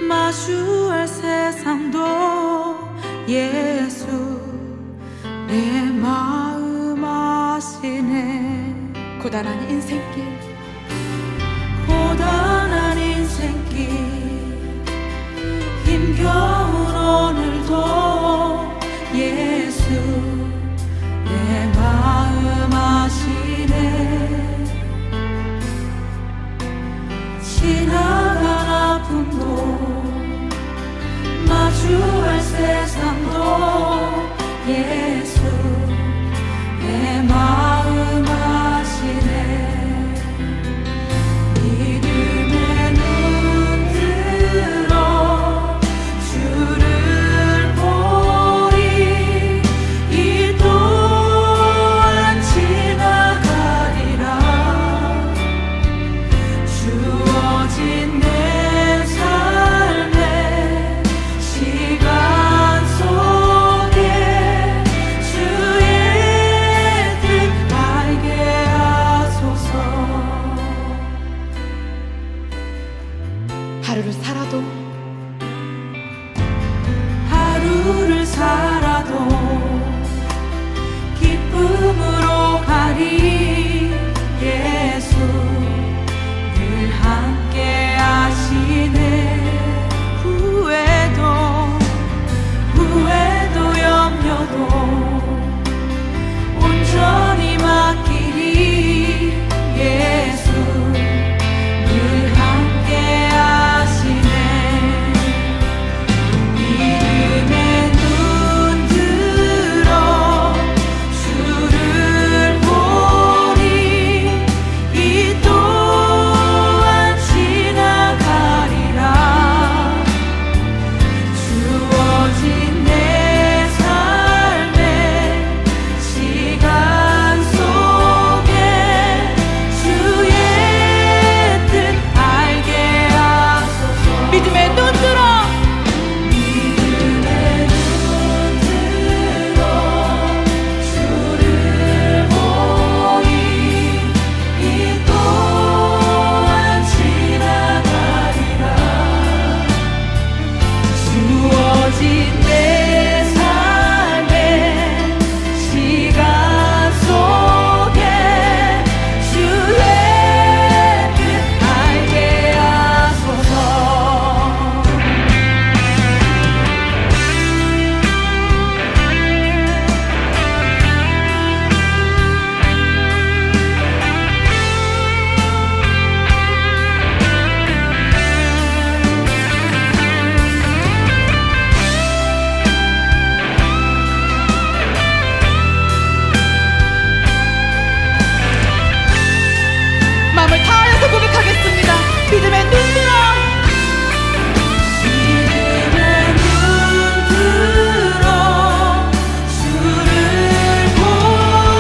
마주할 세상도 예수 내 마음 아시네. 고단한 인생길, 고단한 인생길, 힘겨운 오늘도 예수 내 마음 아시네. 지나간 아픔도 마주할 세상도 예수 내 마음 아시네. 믿음의 눈 들어 주를 보리. 이 또한 지나가리라. 주어진 내 삶의 시간 속에 주의 뜻 알게 하소서. 하루를 살아도 기쁨으로 가리. 예수 늘 함께 하시네. 후회도 염려도 온전히 맡기리. 예수 늘 함께 하시네. 믿음의 눈 들어 주를 보리. 이 또한 지나가리라. 주어진 내 삶의 시간 속에 주의 뜻 알게 하소서. 믿음의 눈 들어 주를 보리. 이 또한 지나가리라. 주어진 내 삶의 시간 속에 주의 뜻 알게 하소서. 마음을 다하여서 고백하겠습니다. 믿음의 눈 들어 믿음의 눈 들어 주를 보리.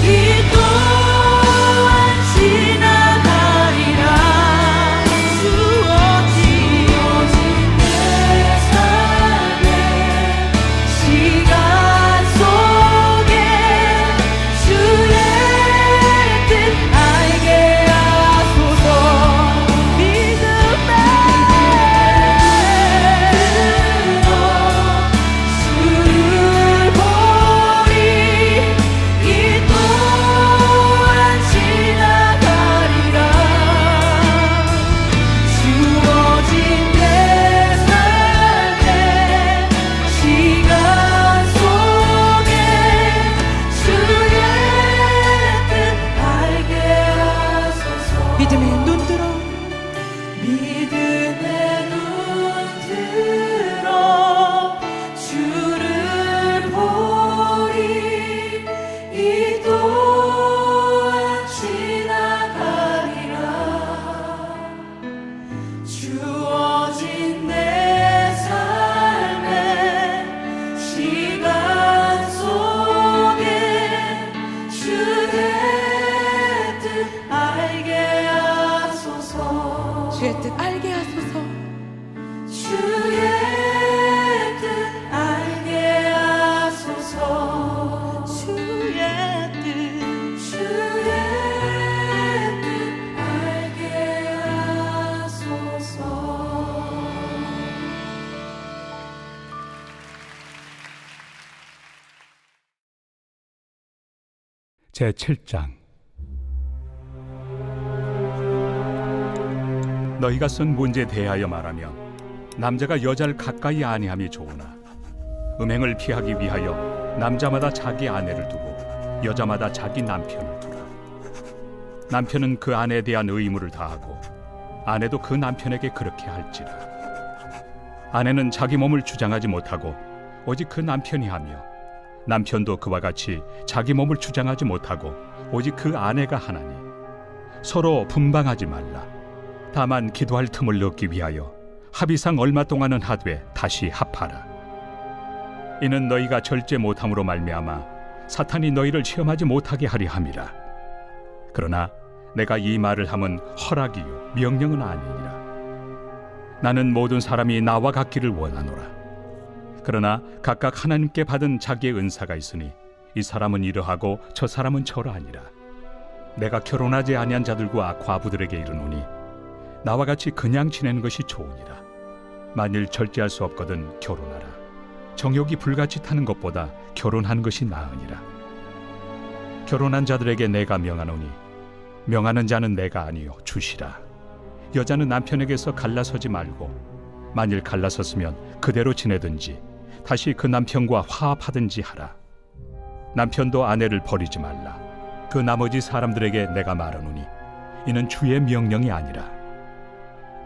이 또한 지나가리라. 주어진 내 삶의 시간 속에 주의 뜻 알게 하소서. 믿음의 주를 보리. 이 또한 지나가리라. 주어진 내 삶의 시간 속에 주의 뜻 알게 하소서. 믿음의 눈 들어 믿음의 눈 들어 주를 보리. 이 또한 지나가리라. 주어진 내 삶의 시간 속에 주의 뜻 알게 하소서. 주의 뜻 알게 하소서. 주의 뜻 알게 하소서. 주의 뜻 알게 하소서. 제7장. 너희가 쓴 문제에 대하여 말하면 남자가 여자를 가까이 아니함이 좋으나 음행을 피하기 위하여 남자마다 자기 아내를 두고 여자마다 자기 남편을 두라. 남편은 그 아내에 대한 의무를 다하고 아내도 그 남편에게 그렇게 할지라. 아내는 자기 몸을 주장하지 못하고 오직 그 남편이 하며 남편도 그와 같이 자기 몸을 주장하지 못하고 오직 그 아내가 하나니 서로 분방하지 말라. 다만 기도할 틈을 얻기 위하여 합의상 얼마 동안은 하되 다시 합하라. 이는 너희가 절제 못함으로 말미암아 사탄이 너희를 시험하지 못하게 하려 함이라. 그러나 내가 이 말을 함은 허락이요 명령은 아니니라. 나는 모든 사람이 나와 같기를 원하노라. 그러나 각각 하나님께 받은 자기의 은사가 있으니 이 사람은 이러하고 저 사람은 저러하니라. 내가 결혼하지 아니한 자들과 과부들에게 이르노니 나와 같이 그냥 지내는 것이 좋으니라. 만일 절제할 수 없거든 결혼하라. 정욕이 불같이 타는 것보다 결혼하는 것이 나으니라. 결혼한 자들에게 내가 명하노니 명하는 자는 내가 아니요 주시라. 여자는 남편에게서 갈라서지 말고 만일 갈라섰으면 그대로 지내든지 다시 그 남편과 화합하든지 하라. 남편도 아내를 버리지 말라. 그 나머지 사람들에게 내가 말하노니 이는 주의 명령이 아니라.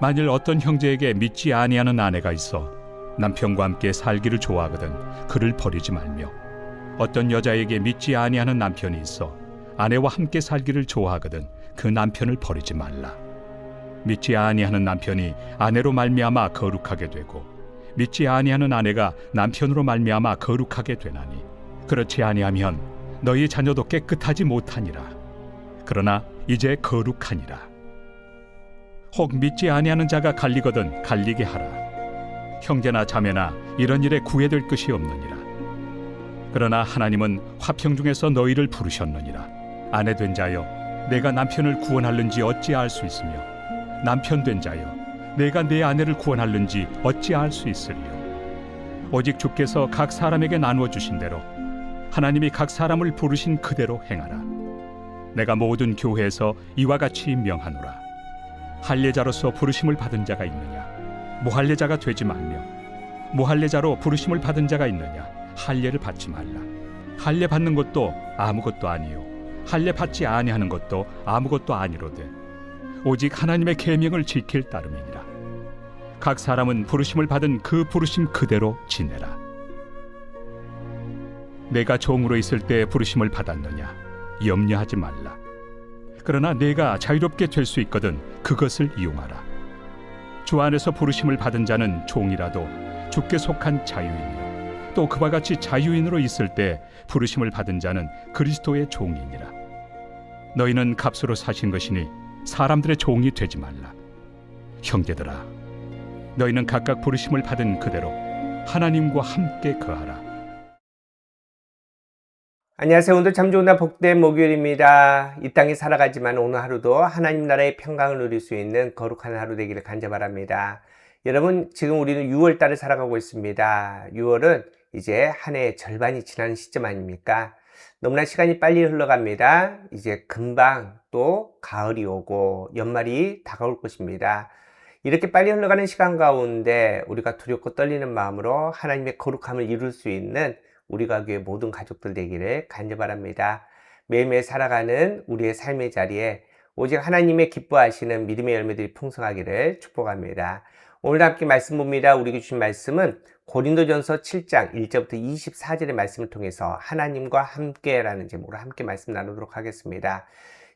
만일 어떤 형제에게 믿지 아니하는 아내가 있어 남편과 함께 살기를 좋아하거든 그를 버리지 말며, 어떤 여자에게 믿지 아니하는 남편이 있어 아내와 함께 살기를 좋아하거든 그 남편을 버리지 말라. 믿지 아니하는 남편이 아내로 말미암아 거룩하게 되고 믿지 아니하는 아내가 남편으로 말미암아 거룩하게 되나니 그렇지 아니하면 너희 자녀도 깨끗하지 못하니라. 그러나 이제 거룩하니라. 혹 믿지 아니하는 자가 갈리거든 갈리게 하라. 형제나 자매나 이런 일에 구애될 것이 없느니라. 그러나 하나님은 화평 중에서 너희를 부르셨느니라. 아내 된 자여 내가 남편을 구원할는지 어찌 알 수 있으며 남편 된 자여 내가 내 아내를 구원할는지 어찌 알 수 있으리요. 오직 주께서 각 사람에게 나누어 주신 대로 하나님이 각 사람을 부르신 그대로 행하라. 내가 모든 교회에서 이와 같이 명하노라. 할례자로서 부르심을 받은 자가 있느냐? 무할례자가 되지 말며, 무할례자로 부르심을 받은 자가 있느냐? 할례를 받지 말라. 할례 받는 것도 아무것도 아니요 할례 받지 아니하는 것도 아무것도 아니로되 오직 하나님의 계명을 지킬 따름이니라. 각 사람은 부르심을 받은 그 부르심 그대로 지내라. 내가 종으로 있을 때 부르심을 받았느냐? 염려하지 말라. 그러나 내가 자유롭게 될 수 있거든 그것을 이용하라. 주 안에서 부르심을 받은 자는 종이라도 주께 속한 자유인이요 또 그와 같이 자유인으로 있을 때 부르심을 받은 자는 그리스도의 종이니라. 너희는 값으로 사신 것이니 사람들의 종이 되지 말라. 형제들아, 너희는 각각 부르심을 받은 그대로 하나님과 함께 거하라. 안녕하세요. 오늘 참 좋은 날 복된 목요일입니다. 이 땅에 살아가지만 오늘 하루도 하나님 나라의 평강을 누릴 수 있는 거룩한 하루 되기를 간절히 바랍니다. 여러분, 지금 우리는 6월 달을 살아가고 있습니다. 6월은 이제 한 해의 절반이 지나는 시점 아닙니까? 너무나 시간이 빨리 흘러갑니다. 이제 금방 또 가을이 오고 연말이 다가올 것입니다. 이렇게 빨리 흘러가는 시간 가운데 우리가 두렵고 떨리는 마음으로 하나님의 거룩함을 이룰 수 있는 우리 가교의 모든 가족들 되기를 간절히 바랍니다. 매일매일 살아가는 우리의 삶의 자리에 오직 하나님의 기뻐하시는 믿음의 열매들이 풍성하기를 축복합니다. 오늘 함께 말씀 봅니다. 우리에게 주신 말씀은 고린도전서 7장 1절부터 24절의 말씀을 통해서 하나님과 함께라는 제목으로 함께 말씀 나누도록 하겠습니다.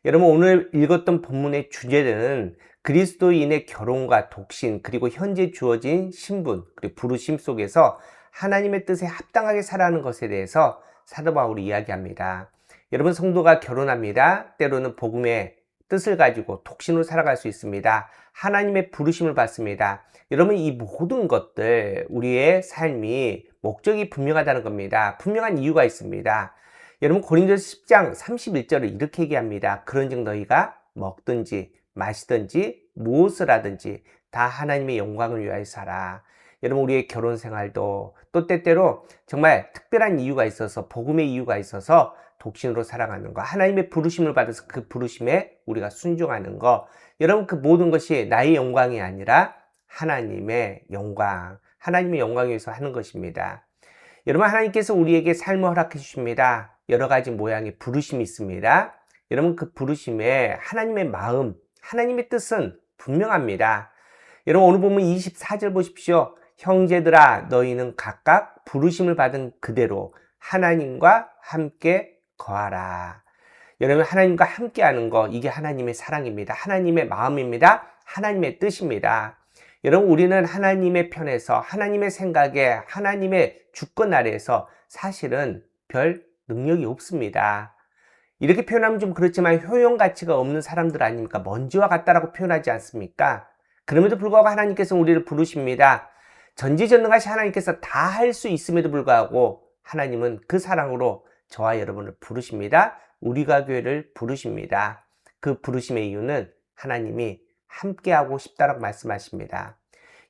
여러분, 오늘 읽었던 본문의 주제는 그리스도인의 결혼과 독신, 그리고 현재 주어진 신분, 그리고 부르심 속에서 하나님의 뜻에 합당하게 살아가는 것에 대해서 사도 바울이 이야기합니다. 여러분, 성도가 결혼합니다. 때로는 복음의 뜻을 가지고 독신으로 살아갈 수 있습니다. 하나님의 부르심을 받습니다. 여러분, 이 모든 것들 우리의 삶이 목적이 분명하다는 겁니다. 분명한 이유가 있습니다. 여러분, 고린도서 10장 31절을 이렇게 얘기합니다. 그런즉 너희가 먹든지 마시든지 무엇을 하든지 다 하나님의 영광을 위하여서 하라. 여러분, 우리의 결혼 생활도 또 때때로 정말 특별한 이유가 있어서, 복음의 이유가 있어서 독신으로 살아가는 거, 하나님의 부르심을 받아서 그 부르심에 우리가 순종하는 거, 여러분 그 모든 것이 나의 영광이 아니라 하나님의 영광, 하나님의 영광에 위해서 하는 것입니다. 여러분, 하나님께서 우리에게 삶을 허락해 주십니다. 여러 가지 모양의 부르심이 있습니다. 여러분, 그 부르심에 하나님의 마음, 하나님의 뜻은 분명합니다. 여러분, 오늘 보면 24절 보십시오. 형제들아, 너희는 각각 부르심을 받은 그대로 하나님과 함께 거하라. 여러분, 하나님과 함께 하는 거, 이게 하나님의 사랑입니다. 하나님의 마음입니다. 하나님의 뜻입니다. 여러분, 우리는 하나님의 편에서, 하나님의 생각에, 하나님의 주권 아래에서 사실은 별 능력이 없습니다. 이렇게 표현하면 좀 그렇지만 효용 가치가 없는 사람들 아닙니까? 먼지와 같다라고 표현하지 않습니까? 그럼에도 불구하고 하나님께서 우리를 부르십니다. 전지전능하신 하나님께서 다 할 수 있음에도 불구하고 하나님은 그 사랑으로 저와 여러분을 부르십니다. 우리가 교회를 부르십니다. 그 부르심의 이유는 하나님이 함께하고 싶다라고 말씀하십니다.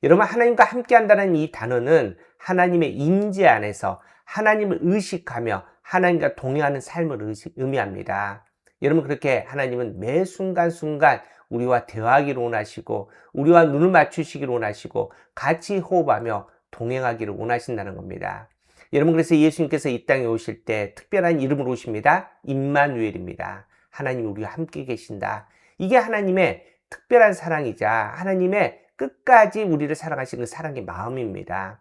여러분, 하나님과 함께한다는 이 단어는 하나님의 임재 안에서 하나님을 의식하며 하나님과 동행하는 삶을 의미합니다. 여러분, 그렇게 하나님은 매 순간순간 우리와 대화하기를 원하시고 우리와 눈을 맞추시기를 원하시고 같이 호흡하며 동행하기를 원하신다는 겁니다. 여러분, 그래서 예수님께서 이 땅에 오실 때 특별한 이름으로 오십니다. 임마누엘입니다. 하나님이 우리와 함께 계신다. 이게 하나님의 특별한 사랑이자 하나님의 끝까지 우리를 사랑하시는 그 사랑의 마음입니다.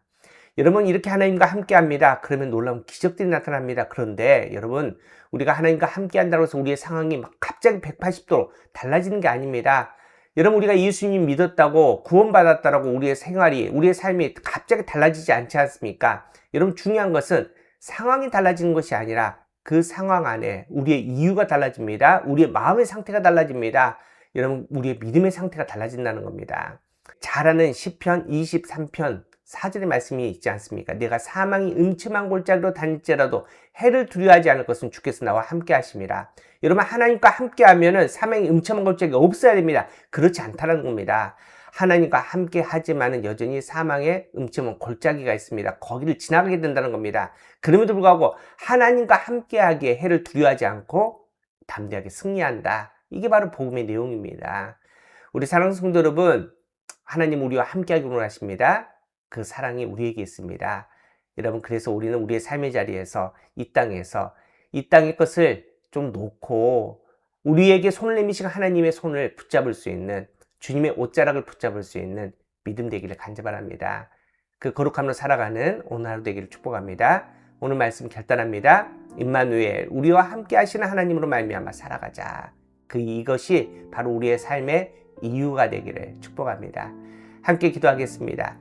여러분, 이렇게 하나님과 함께 합니다. 그러면 놀라운 기적들이 나타납니다. 그런데 여러분, 우리가 하나님과 함께 한다고 해서 우리의 상황이 막 갑자기 180도로 달라지는 게 아닙니다. 여러분, 우리가 예수님 믿었다고 구원받았다고 우리의 생활이, 우리의 삶이 갑자기 달라지지 않지 않습니까? 여러분, 중요한 것은 상황이 달라지는 것이 아니라 그 상황 안에 우리의 이유가 달라집니다. 우리의 마음의 상태가 달라집니다. 여러분, 우리의 믿음의 상태가 달라진다는 겁니다. 잘 아는 시편 23편 4절의 말씀이 있지 않습니까? 내가 사망이 음침한 골짜기로 다닐지라도 해를 두려워하지 않을 것은 주께서 나와 함께 하심이라. 여러분, 하나님과 함께 하면은 사망이 음침한 골짜기가 없어야 됩니다. 그렇지 않다는 겁니다. 하나님과 함께 하지만은 여전히 사망의 음침한 골짜기가 있습니다. 거기를 지나가게 된다는 겁니다. 그럼에도 불구하고 하나님과 함께 하기에 해를 두려워하지 않고 담대하게 승리한다. 이게 바로 복음의 내용입니다. 우리 사랑하는 성도 여러분, 하나님 우리와 함께 하기를 원하십니다. 그 사랑이 우리에게 있습니다. 여러분, 그래서 우리는 우리의 삶의 자리에서 이 땅의 것을 좀 놓고 우리에게 손을 내미신 하나님의 손을 붙잡을 수 있는, 주님의 옷자락을 붙잡을 수 있는 믿음 되기를 간절합니다. 그 거룩함으로 살아가는 오늘 하루 되기를 축복합니다. 오늘 말씀 결단합니다. 임마누엘, 우리와 함께 하시는 하나님으로 말미암아 살아가자. 이것이 바로 우리의 삶의 이유가 되기를 축복합니다. 함께 기도하겠습니다.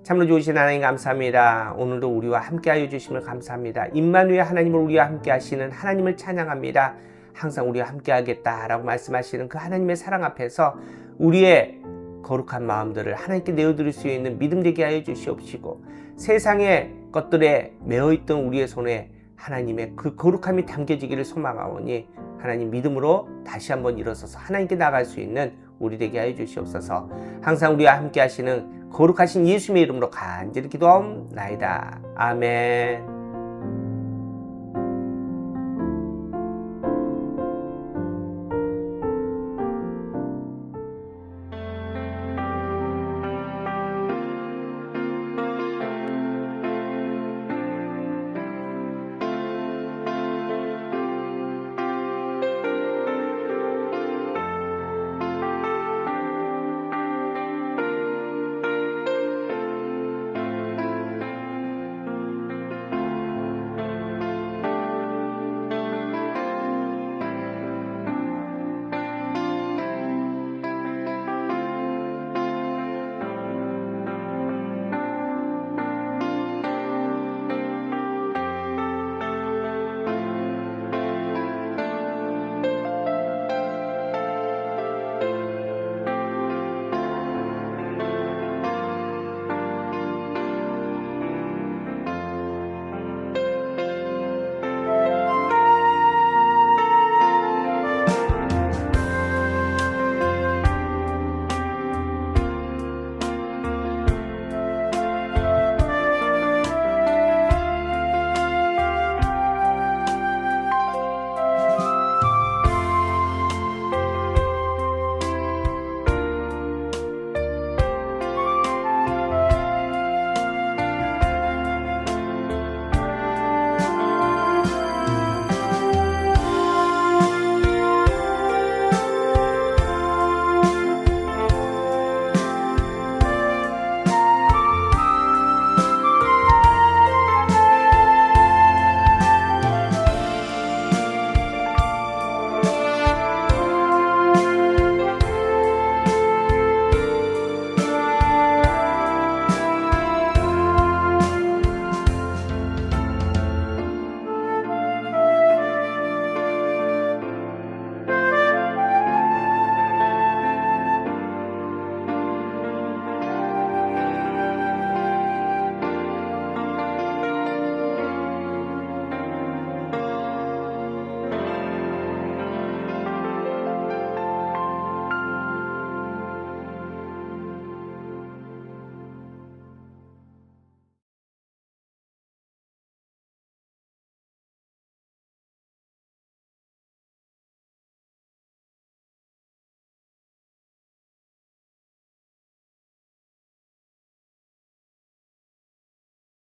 참으로 좋으신 하나님 감사합니다. 오늘도 우리와 함께하여 주심을 감사합니다. 임마누엘 하나님을 우리와 함께 하시는 하나님을 찬양합니다. 항상 우리와 함께하겠다라고 말씀하시는 그 하나님의 사랑 앞에서 우리의 거룩한 마음들을 하나님께 내어드릴 수 있는 믿음 되게 하여 주시옵시고, 세상의 것들에 매어있던 우리의 손에 하나님의 그 거룩함이 담겨지기를 소망하오니 하나님 믿음으로 다시 한번 일어서서 하나님께 나갈 수 있는 우리 되게 하여 주시옵소서. 항상 우리와 함께 하시는 거룩하신 예수님의 이름으로 간절히 기도하옵나이다. 아멘.